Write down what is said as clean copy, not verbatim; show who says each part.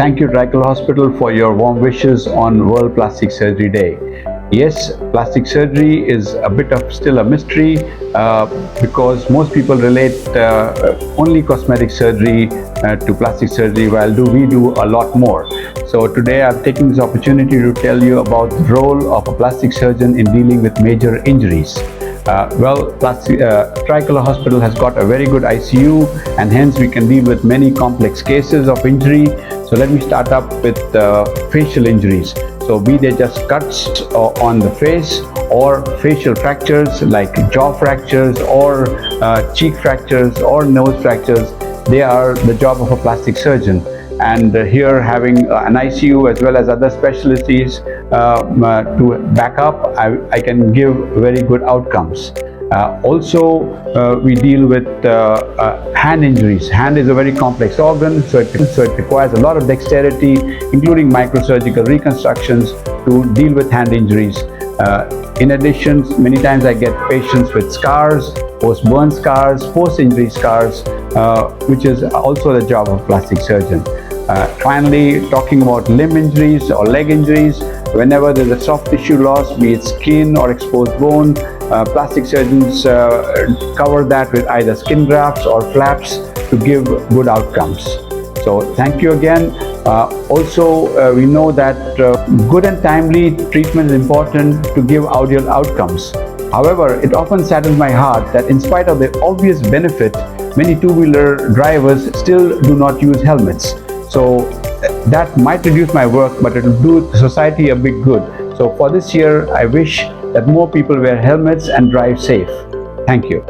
Speaker 1: Thank you, Tricolour Hospital, for your warm wishes on World Plastic Surgery Day. Yes, plastic surgery is a bit of still a mystery because most people relate only cosmetic surgery to plastic surgery, while we do a lot more. So today I'm taking this opportunity to tell you about the role of a plastic surgeon in dealing with major injuries. Tricolour Hospital has got a very good ICU, and hence we can deal with many complex cases of injury. So let me start up with facial injuries. So be they just cuts on the face or facial fractures like jaw fractures or cheek fractures or nose fractures, they are the job of a plastic surgeon. And here, having an ICU as well as other specialties to back up, I can give very good outcomes. We deal with hand injuries. Hand is a very complex organ, so it requires a lot of dexterity, including microsurgical reconstructions to deal with hand injuries. In addition, many times I get patients with scars, post-burn scars, post-injury scars, which is also the job of a plastic surgeon. Finally, talking about limb injuries or leg injuries, whenever there's a soft tissue loss, be it skin or exposed bone, plastic surgeons cover that with either skin grafts or flaps to give good outcomes. So thank you again. We know that good and timely treatment is important to give ideal outcomes. However, it often saddens my heart that in spite of the obvious benefit, many two-wheeler drivers still do not use helmets. So that might reduce my work, but it will do society a big good. So for this year, I wish that more people wear helmets and drive safe. Thank you.